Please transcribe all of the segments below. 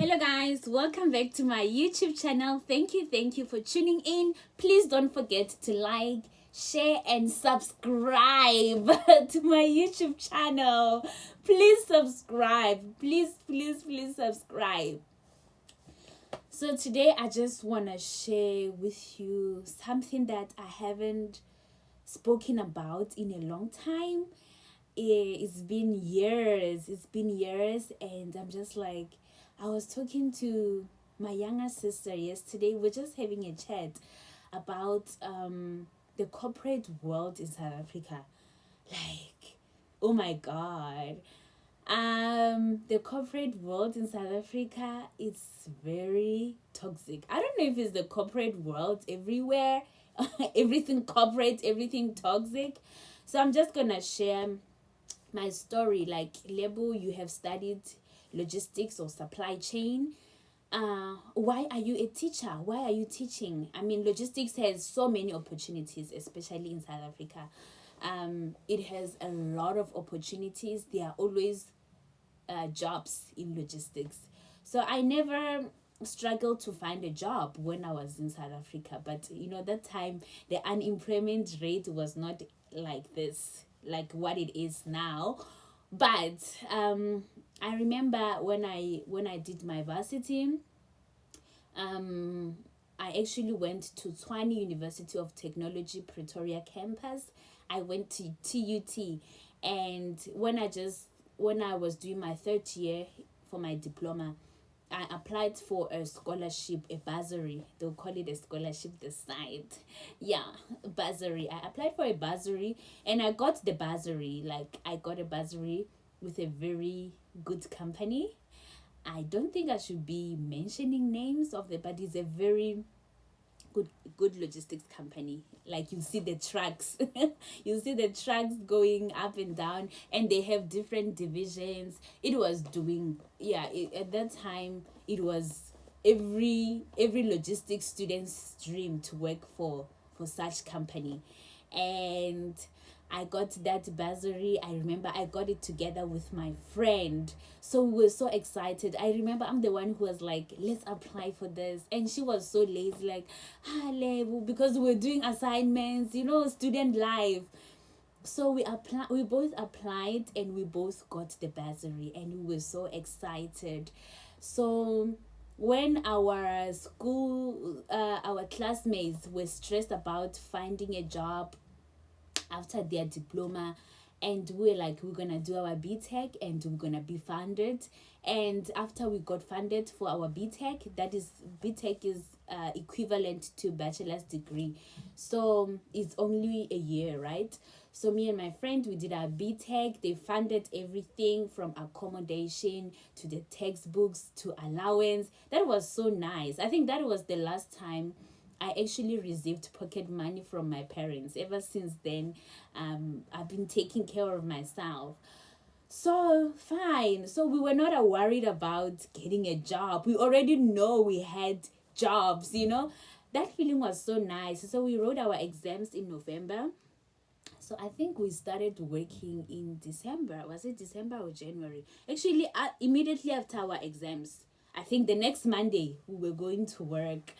Hello guys, welcome back to my YouTube channel. Thank you for tuning in. Please don't forget to like, share and subscribe to my YouTube channel. Please subscribe. Please subscribe. So today I just want to share with you something that I haven't spoken about in a long time. It's been years and I'm just like, I was talking to my younger sister yesterday. We're just having a chat about the corporate world in South Africa. Like, oh my god, the corporate world in South Africa is very toxic. I don't know if it's the corporate world everywhere, everything corporate, everything toxic. So I'm just gonna share my story. Like, Lebo, you have studied logistics or supply chain. Why are you a teacher? Why are you teaching? I mean, logistics has so many opportunities, especially in South Africa. It has a lot of opportunities. There are always jobs in logistics. So I never struggled to find a job when I was in South Africa. But that time the unemployment rate was not like this, like what it is now. But I remember when I did my varsity, I actually went to Tshwane University of Technology Pretoria campus. I went to TUT, and when I was doing my third year for my diploma, I applied for a scholarship, a bursary. They'll call it a scholarship this side. Yeah, bursary. I applied for a bursary and I got the bursary. Like, I got a bursary with a very good company. I don't think I should be mentioning names of but it's a very good logistics company. Like, you see the trucks you see the trucks going up and down, and they have different divisions. It was doing, at that time it was every logistics student's dream to work for such company. And I got that bursary. I remember I got it together with my friend. So we were so excited. I remember I'm the one who was like, let's apply for this. And she was so lazy, like, because we were doing assignments, student life. So we both applied and we both got the bursary and we were so excited. So when our classmates were stressed about finding a job after their diploma, and we're like, we're gonna do our BTech and we're gonna be funded. And after we got funded for our BTech, BTech is equivalent to bachelor's degree, so it's only a year, right? So me and my friend, we did our BTech. They funded everything from accommodation to the textbooks to allowance. That was so nice. I think that was the last time I actually received pocket money from my parents. Ever since then, I've been taking care of myself. So, fine. So we were not worried about getting a job. We already know we had jobs, That feeling was so nice. So we wrote our exams in November. So I think we started working in December. Was it December or January? Actually, immediately after our exams. I think the next Monday we were going to work.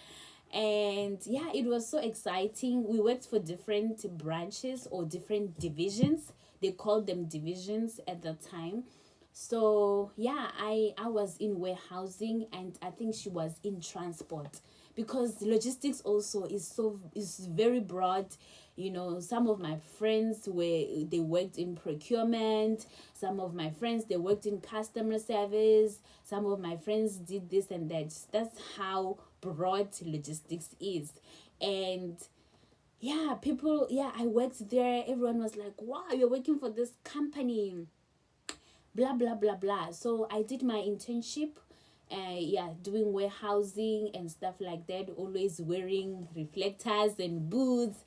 And yeah, it was so exciting. We worked for different branches or different divisions. They called them divisions at the time. So yeah, I was in warehousing and I think she was in transport, because logistics also is very broad. Some of my friends they worked in procurement. Some of my friends, they worked in customer service. Some of my friends did this and that. That's how broad logistics is. And I worked there. Everyone was like, wow, you're working for this company, blah blah blah blah. So I did my internship, doing warehousing and stuff like that, always wearing reflectors and boots,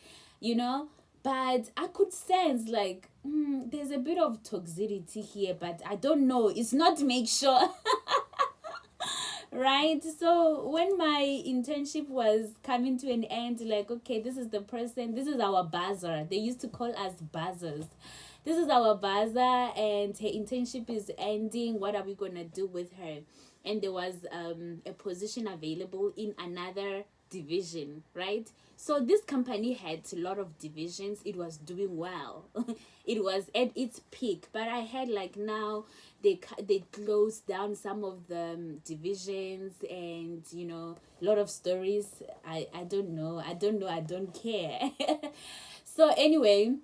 but I could sense like, there's a bit of toxicity here, but I don't know, it's not make sure. Right? So when my internship was coming to an end, like, okay, this is our buzzer. They used to call us buzzers. This is our buzzer and her internship is ending. What are we gonna do with her? and there was a position available in another division, right? So this company had a lot of divisions. It was doing well. It was at its peak, but I had like now they closed down some of the divisions, and a lot of stories. I don't know. I don't care. So anyway,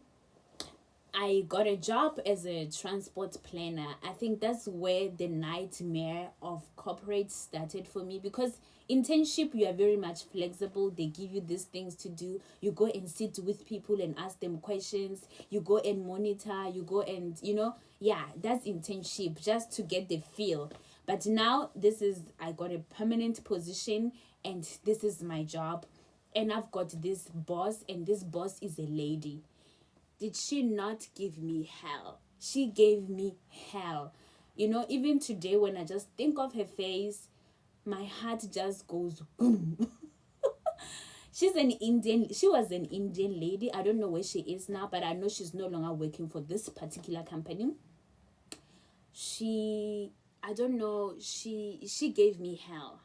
I got a job as a transport planner. I think that's where the nightmare of corporate started for me, because internship, you are very much flexible. They give you these things to do. You go and sit with people and ask them questions. You go and monitor. You go and yeah, that's internship, just to get the feel. But now I got a permanent position, and this is my job, and I've got this boss, and this boss is a lady. Did she not give me hell? She gave me hell. Even today, when I just think of her face, my heart just goes boom. She was an Indian lady. I don't know where she is now, but I know she's no longer working for this particular company. I don't know, she gave me hell.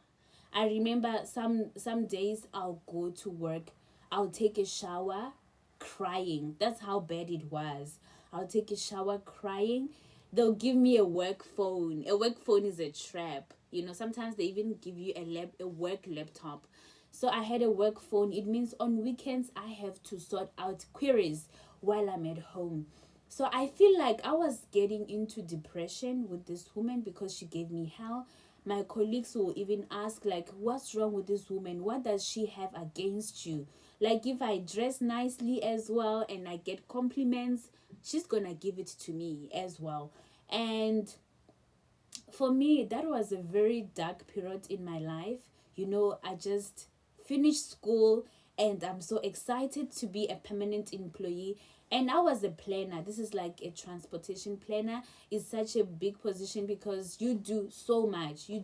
I remember some days I'll go to work, I'll take a shower crying. That's how bad it was. I'll take a shower crying. They'll give me a work phone. A work phone is a trap. Sometimes they even give you a work laptop. So I had a work phone. It means on weekends I have to sort out queries while I'm at home. So I feel like I was getting into depression with this woman because she gave me hell. My colleagues will even ask, like, what's wrong with this woman? What does she have against you? Like, if I dress nicely as well and I get compliments, she's gonna give it to me as well. And for me, that was a very dark period in my life. I just finished school, and I'm so excited to be a permanent employee. And I was a planner. This is like a transportation planner. It's such a big position because you do so much. You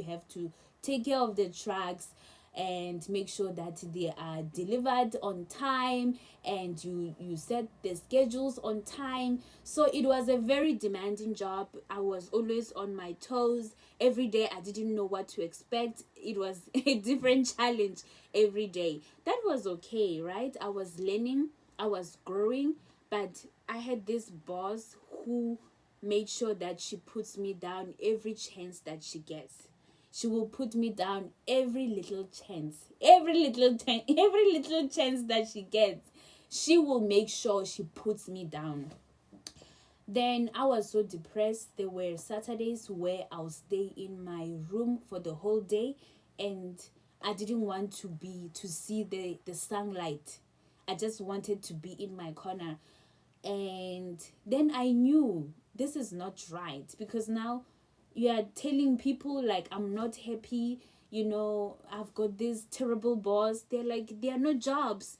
have to take care of the trucks and make sure that they are delivered on time, and you set the schedules on time. So it was a very demanding job. I was always on my toes every day. I didn't know what to expect. It was a different challenge every day. That was okay, right? I was learning, I was growing, but I had this boss who made sure that she puts me down every chance that she gets. She will put me down every little chance. Every little chance that she gets, she will make sure she puts me down. Then I was so depressed. There were Saturdays where I'll stay in my room for the whole day, and I didn't want to see the sunlight. I just wanted to be in my corner. And then I knew this is not right, because now you are telling people like I'm not happy. I've got this terrible boss. They're like, there are no jobs.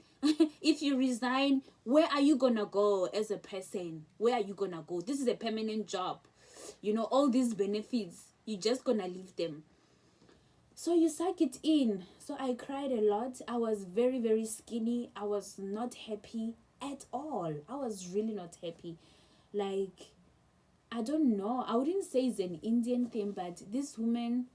If you resign, where are you gonna go as a person? Where are you gonna go? This is a permanent job. All these benefits, you're just gonna leave them. So you suck it in. So I cried a lot. I was very, very skinny. I was not happy at all. I was really not happy. Like, I don't know. I wouldn't say it's an Indian thing, but this woman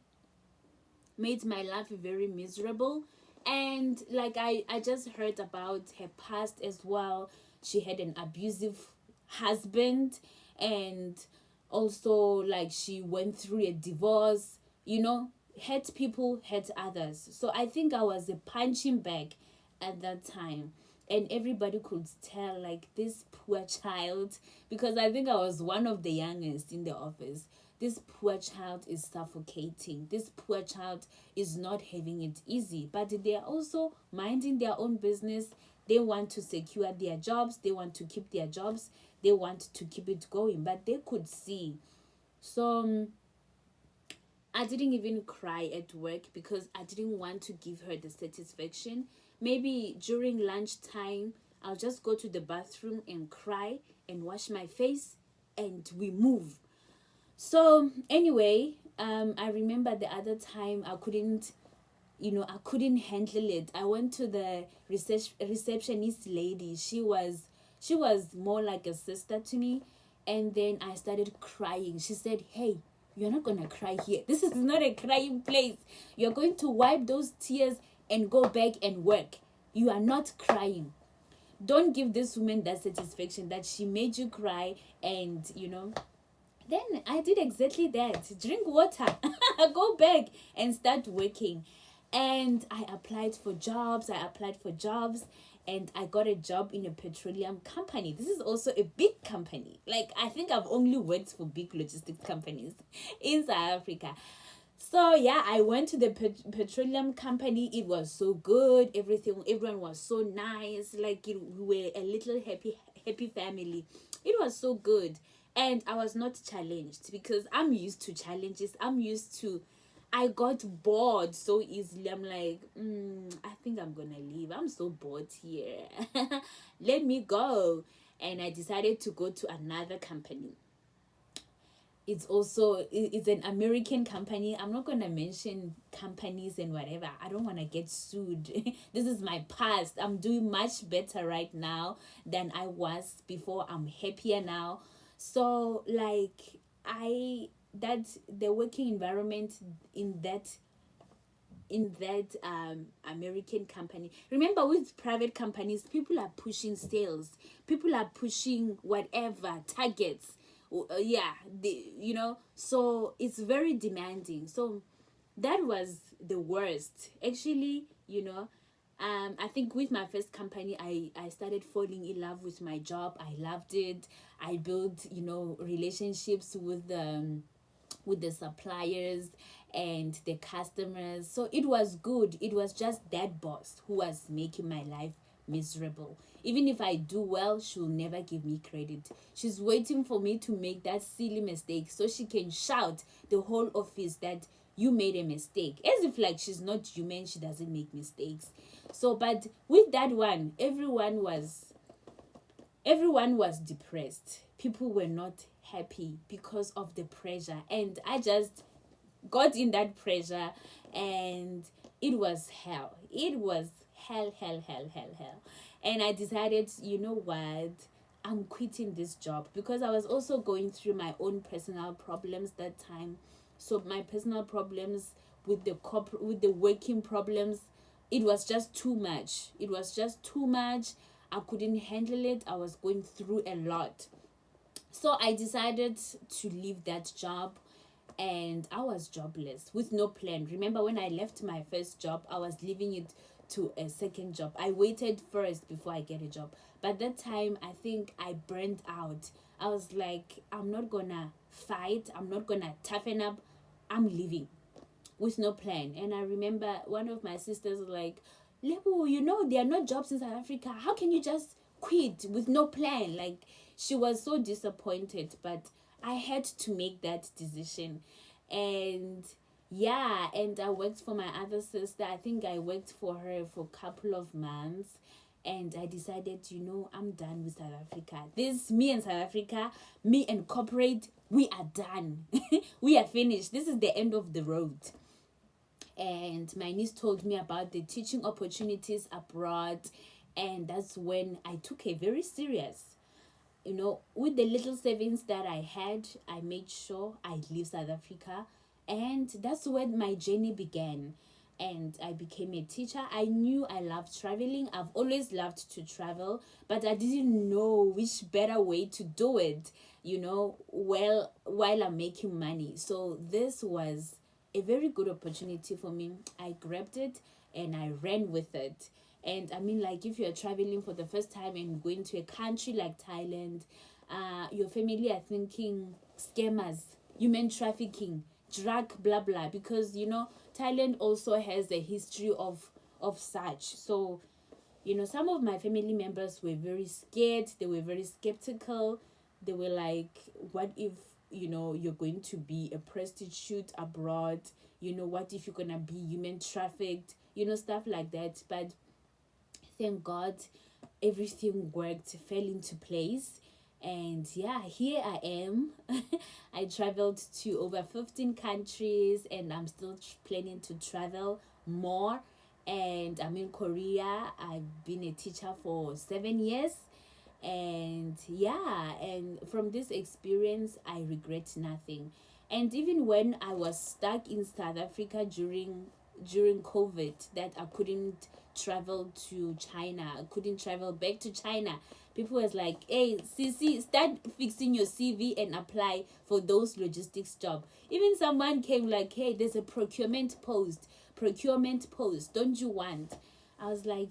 made my life very miserable. And like I just heard about her past as well. She had an abusive husband, and also like she went through a divorce. Hurt people, hurt others. So I think I was a punching bag at that time. And everybody could tell, like, this poor child, because I think I was one of the youngest in the office. This poor child is suffocating. This poor child is not having it easy. But they are also minding their own business. They want to secure their jobs. They want to keep their jobs. They want to keep it going. But they could see. So I didn't even cry at work because I didn't want to give her the satisfaction. Maybe during lunchtime, I'll just go to the bathroom and cry and wash my face, and we move. So anyway, I remember the other time I couldn't handle it. I went to the receptionist lady. She was more like a sister to me, and then I started crying. She said, "Hey, you're not gonna cry here. This is not a crying place. You're going to wipe those tears and go back and work. You are not crying. Don't give this woman that satisfaction that she made you cry. And then I did exactly that. Drink water. Go back and start working. And I applied for jobs. And I got a job in a petroleum company. This is also a big company. Like, I think I've only worked for big logistics companies in South Africa. So yeah, I went to the petroleum company. It was so good. Everyone was so nice. Like, we were a little happy family. It was so good. And I was not challenged because I'm used to challenges. I got bored so easily. I'm like, I think I'm gonna leave. I'm so bored here. Let me go. And I decided to go to another company. It's an American company. I'm not gonna mention companies and whatever. I don't want to get sued. This is my past. I'm doing much better right now than I was before. I'm happier now. So like, that the working environment in that American company. Remember, with private companies, people are pushing sales. People are pushing whatever targets. So it's very demanding. So that was the worst. Actually, I think with my first company, I started falling in love with my job. I loved it. I built, relationships with the suppliers and the customers. So it was good. It was just that boss who was making my life miserable. Even if I do well, she'll never give me credit. She's waiting for me to make that silly mistake so she can shout the whole office that you made a mistake, as if like she's not human, she doesn't make mistakes. So but with that one, everyone was depressed. People were not happy because of the pressure, and I just got in that pressure, and it was hell. It was hell, hell, hell, hell, hell. And I decided, you know what, I'm quitting this job because I was also going through my own personal problems that time. So my personal problems with with the working problems, it was just too much. I couldn't handle it. I was going through a lot. So I decided to leave that job, and I was jobless with no plan. Remember, when I left my first job, I was leaving it to a second job. I waited first before I get a job. But that time, I think I burned out. I was like, I'm not gonna fight. I'm not gonna toughen up. I'm leaving with no plan. And I remember one of my sisters was like, Lebo, there are no jobs in South Africa. How can you just quit with no plan? Like, she was so disappointed, but I had to make that decision. And yeah, and I worked for my other sister. I think I worked for her for a couple of months. And I decided, I'm done with South Africa. Me and South Africa, me and corporate, we are done. We are finished. This is the end of the road. And my niece told me about the teaching opportunities abroad. And that's when I took it very serious. With the little savings that I had, I made sure I leave South Africa. And that's when my journey began. And I became a teacher. I knew I loved traveling. I've always loved to travel, but I didn't know which better way to do it, while I'm making money. So this was a very good opportunity for me. I grabbed it and I ran with it. And I mean, like, if you're traveling for the first time and going to a country like Thailand, your family are thinking scammers, human trafficking, drug, blah blah, because Thailand also has a history of such. So some of my family members were very scared. They were very skeptical. They were like, what if you're going to be a prostitute abroad? What if you're gonna be human trafficked? Stuff like that. But thank God, everything worked, fell into place. And yeah, here I am. I traveled to over 15 countries, and I'm still planning to travel more. And I'm in Korea. I've been a teacher for 7 years. And yeah, and from this experience, I regret nothing. And even when I was stuck in South Africa during COVID, that I couldn't travel to China, I couldn't travel back to China, people was like, hey Sisi, start fixing your CV and apply for those logistics job. Even someone came like, hey, there's a procurement post, don't you want? I was like,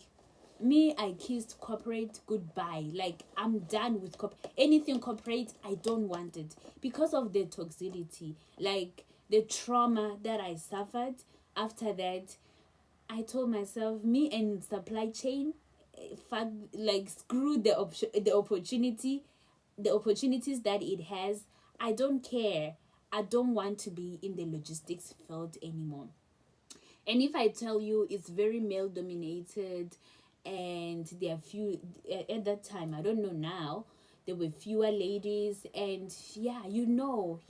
me, I kissed corporate goodbye. Like, I'm done with anything corporate. I don't want it because of the toxicity, like the trauma that I suffered. After that, I told myself, me and supply chain, fuck, like screw the opportunity, the opportunities that it has. I don't care. I don't want to be in the logistics field anymore. And if I tell you, it's very male dominated, and there are few at that time, I don't know now, there were fewer ladies. And yeah, you know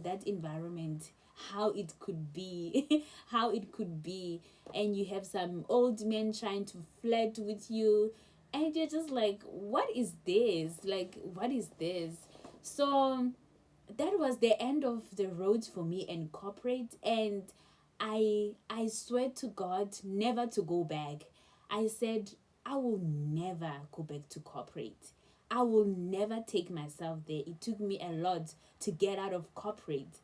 that environment, how it could be, how it could be. And you have some old men trying to flirt with you, and you're just like, what is this? Like, what is this? So that was the end of the road for me in corporate. And I swear to God never to go back. I said I will never go back to corporate. I will never take myself there. It took me a lot to get out of corporate.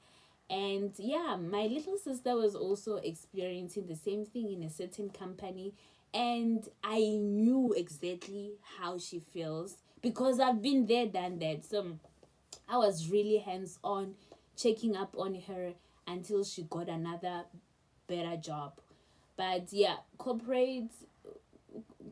And yeah, my little sister was also experiencing the same thing in a certain company, and I knew exactly how she feels because I've been there, done that. So I was really hands on, checking up on her until she got another better job. But yeah, corporate,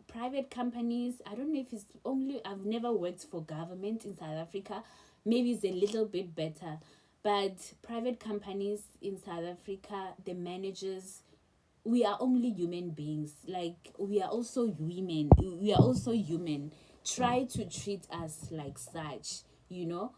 private companies, I don't know if it's only, I've never worked for government in South Africa. Maybe it's a little bit better. But private companies in South Africa, the managers, we are only human beings. Like, we are also women. We are also human. Try to treat us like such, you know?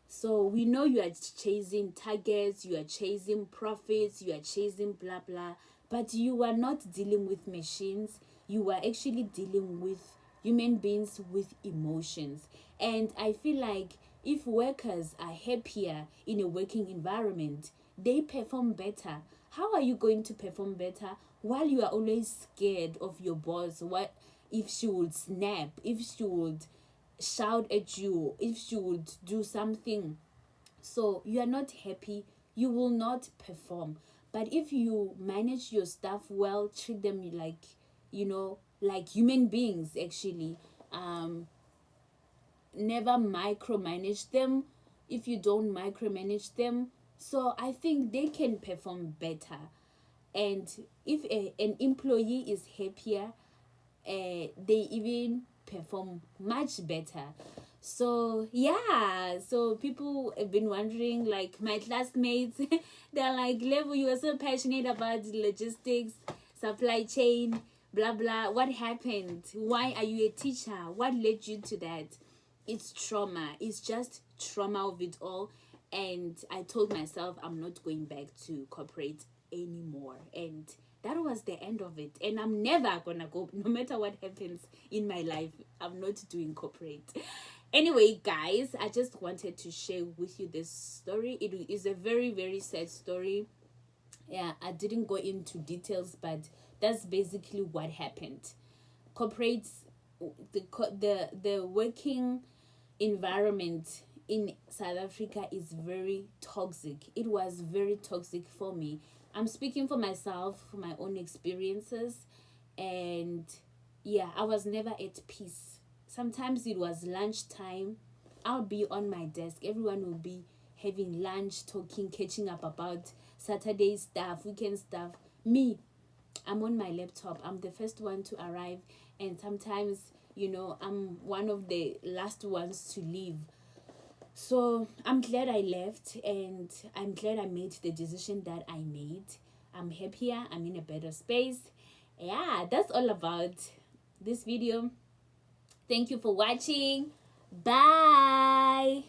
So we know you are chasing targets, you are chasing profits, you are chasing blah blah, but you are not dealing with machines. You are actually dealing with human beings with emotions. And I feel like if workers are happier in a working environment, they perform better. How are you going to perform better while you are always scared of your boss? What if she would snap? If she would shout at you, if she would do something, so you are not happy, you will not perform. But if you manage your staff well, treat them like, like human beings actually, never micromanage them. If you don't micromanage them, so I think they can perform better. And if an employee is happier, they even perform much better. So yeah, so people have been wondering, like my classmates, they're like, Level, you are so passionate about logistics, supply chain, blah blah. What happened? Why are you a teacher? What led you to that? It's trauma. It's just trauma of it all. And I told myself I'm not going back to corporate anymore. And that was the end of it. And I'm never gonna go, no matter what happens in my life. I'm not doing corporate. Anyway, guys, I just wanted to share with you this story. It is a very, very sad story. Yeah, I didn't go into details, but that's basically what happened. Corporates, the working environment in South Africa is very toxic. It was very toxic for me. I'm speaking for myself, for my own experiences, and yeah, I was never at peace. Sometimes it was lunchtime, I'll be on my desk, everyone will be having lunch, talking, catching up about Saturday stuff, weekend stuff. Me, I'm on my laptop, I'm the first one to arrive, and sometimes, I'm one of the last ones to leave. So I'm glad I left, and I'm glad I made the decision that I made. I'm happier, I'm in a better space. Yeah, that's all about this video. Thank you for watching. Bye.